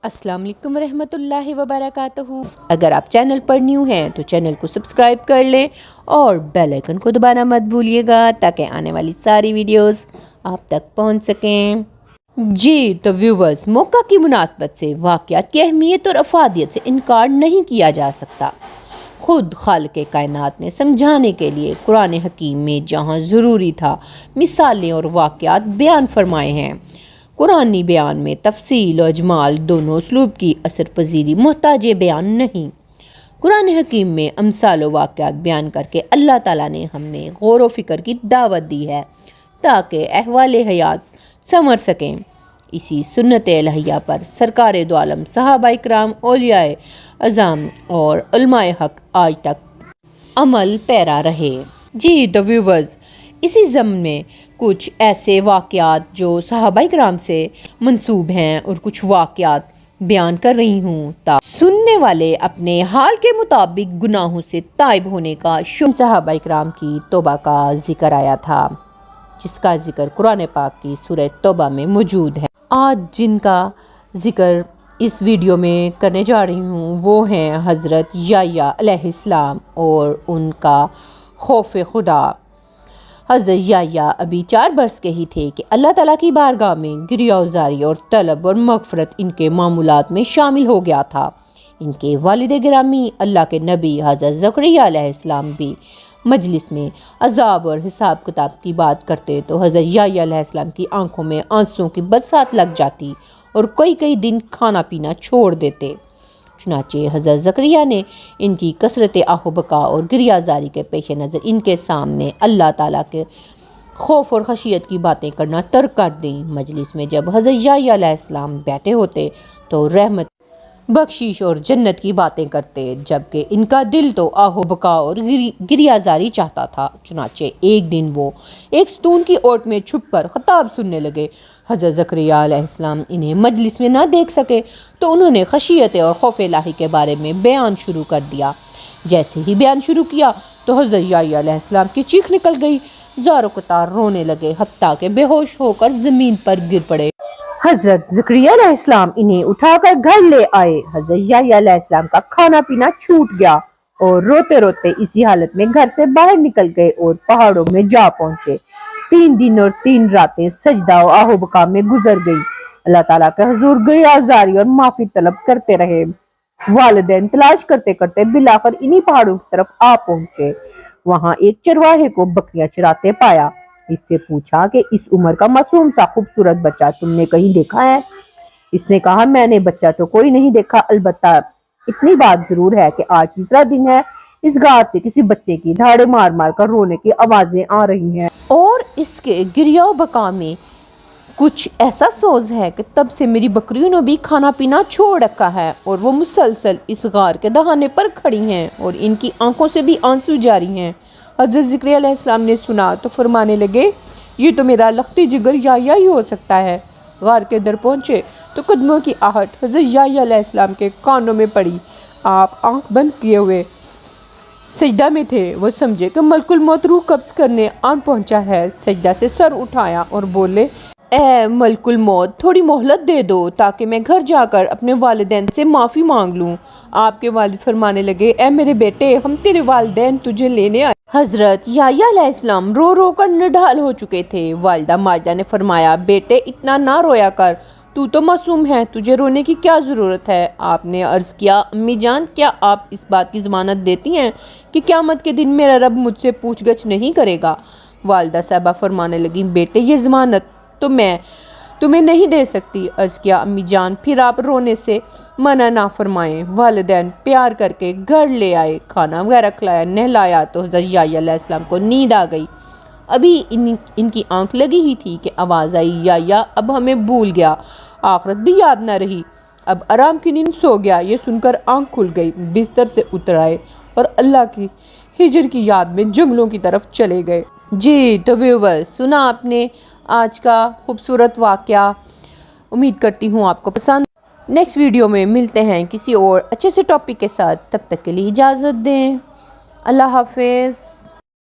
अस्सलाम वालेकुम रहमत उल्लाहि व बरकातहू। अगर आप चैनल पर न्यू हैं तो चैनल को सब्सक्राइब कर लें और बेल आइकन को दबाना मत भूलिएगा ताकि आने वाली सारी वीडियोस आप तक पहुंच सकें। जी तो व्यूवर्स, मौका की मुनासबत से वाक़यात की अहमियत और अफादियत से इनकार नहीं किया जा सकता। खुद खालिक़े कायनात ने समझाने के लिए कुरान हकीम में जहाँ ज़रूरी था मिसालें और वाक़यात बयान फरमाए हैं। कुरानी बयान में तफसील और अजमाल दोनों उसलूब की असर पजीरी मोहताज बयान नहीं। कुरान हकीम में अमसाल व वाक़यात बयान करके अल्लाह ताला ने हमें गौर व फ़िक्र की दावत दी है ताकि अहवाल हयात संवर सकें। इसी सुन्नत अलहिया पर सरकार दो आलम सहाबा इकराम, औलियाए अज़म और उलमाए हक आज तक अमल पैरा रहे। जी तो व्यूवर्स, इसी ज़म्न में कुछ ऐसे वाक़यात जो सहाबा इकराम से मंसूब हैं और कुछ वाक़यात बयान कर रही हूँ ताकि सुनने वाले अपने हाल के मुताबिक गुनाहों से ताइब होने का सहाबा इकराम की तौबा का जिक्र आया था, जिसका जिक्र कुरान पाक की सूरह तौबा में मौजूद है। आज जिनका जिक्र इस वीडियो में करने जा रही हूँ वो हैं हज़रत याह्या अलैहिस्सलाम और उनका खौफ खुदा। हज़रत याह्या अभी 4 बरस के ही थे कि अल्लाह ताला की बारगाह में गिरियाज़ारी और तलब और मग़फ़रत इनके मामूलात में शामिल हो गया था। इनके वालिद गिरामी अल्लाह के नबी हज़रत ज़करिया अलैहिस्सलाम भी मजलिस में अज़ाब और हिसाब किताब की बात करते तो हज़रत याह्या अलैहिस्सलाम की आंखों में आंसुओं की बरसात लग जाती और कई दिन खाना पीना छोड़ देते। चुनाचे हज़रत ज़करिया ने इनकी कसरत आहोबका और गिरियाज़ारी के पेश नज़र इनके सामने अल्लाह ताला के खौफ और खशियत की बातें करना तर्क कर दी। मजलिस में जब हज़रत याह्या अलैहिस्सलाम बैठे होते तो रहमत, बख्शिश और जन्नत की बातें करते, जबकि इनका दिल तो आहोबका और गिरियाज़ारी चाहता था। चुनाचे एक दिन वो एक स्तून की ओट में छुपकर खताब सुनने लगे। हज़रत ज़करिया अलैहिस्सलाम इन्हें मजलिस में ना देख सके तो उन्होंने खशियत और खौफ इलाही के बारे में बयान शुरू कर दिया। जैसे ही बयान शुरू किया तो हज़रत याह्या अलैहिस्सलाम की चीख निकल गई। ज़ारो कतार रोने लगे, हत्ता के बेहोश होकर ज़मीन पर गिर पड़े। हज़रत ज़करिया अलैहिस्सलाम इन्हें उठाकर घर ले आए। हज़रत याह्या अलैहिस्सलाम का खाना पीना छूट गया और रोते रोते इसी हालत में घर से बाहर निकल गए और पहाड़ों में जा पहुंचे। 3 दिन और 3 रातें सजदा और आहोबका में गुजर गई। अल्लाह ताला के हुजूर गिरियाज़ारी और माफी तलब करते रहे। वालिदैन तलाश करते करते बिलाखिर इन्हीं पहाड़ों की तरफ आ पहुंचे। वहां एक चरवाहे को बकरियां चराते पाया। इससे पूछा कि इस उम्र का मासूम सा खूबसूरत बच्चा तुमने कहीं देखा है? इसने कहा, मैंने बच्चा तो कोई नहीं देखा, अलबत्ता इतनी बात जरूर है कि आज तीसरा दिन है, इस गार से किसी बच्चे की धाड़े मार मार कर रोने की आवाजें आ रही हैं और इसके गिरिया बका में कुछ ऐसा सोज है कि तब से मेरी बकरियों ने भी खाना पीना छोड़ रखा है और वो मुसलसल इस गार के दहाने पर खड़ी हैं और इनकी आंखों से भी आंसू जारी हैं। हज़रत ज़करिया अलैहिस्सलाम ने सुना तो फरमाने लगे, ये तो मेरा लख्ती जिगर याह्या ही हो सकता है। गार के अंदर पहुँचे तो कदमों की आहट हज़रत याह्या अलैहिस्सलाम के कानों में पड़ी। आप आंख बंद किए हुए सजदा में थे। वो समझे कि मलकुल मौत रूह कब्ज़ करने आन पहुँचा है। सजदा से सर उठाया और बोले, ए मलकुल मौत, थोड़ी मोहलत दे दो ताकि मैं घर जाकर अपने वालिदैन से माफ़ी मांग लूँ। आपके वालिद फरमाने लगे, ए मेरे बेटे, हम तेरे वालिदैन तुझे लेने आए। हज़रत याह्या अलैहिस्सलाम रो रो कर निढाल हो चुके थे। वालिदा माजिदा ने फरमाया, बेटे इतना ना रोया कर, तू तो मासूम है, तुझे रोने की क्या ज़रूरत है? आपने अर्ज़ किया, अम्मी जान, क्या आप इस बात की ज़मानत देती हैं कि क़यामत के दिन मेरा रब मुझसे पूछगछ नहीं करेगा? वालिदा साहबा फरमाने लगी, बेटे ये ज़मानत तो मैं तुम्हें नहीं दे सकती। अर्ज़ किया, अम्मी जान, फिर आप रोने से मना ना फरमाएं। वालिदैन प्यार करके घर ले आए, खाना वगैरह खिलाया, नहलाया तो हज़रत याह्या अलैहिस्सलाम को नींद आ गई। अभी इनकी आंख लगी ही थी कि आवाज़ आई, याह्या अब हमें भूल गया, आखिरत भी याद ना रही, अब आराम की नींद सो गया। ये सुनकर आंख खुल गई, बिस्तर से उतर आए और अल्लाह की हिजर की याद में जंगलों की तरफ चले गए। जी तो व्यूअर्स, सुना आपने आज का खूबसूरत वाक़या। उम्मीद करती हूँ आपको पसंद। नेक्स्ट वीडियो में मिलते हैं किसी और अच्छे से टॉपिक के साथ। तब तक के लिए इजाज़त दें। अल्लाह हाफ़िज़।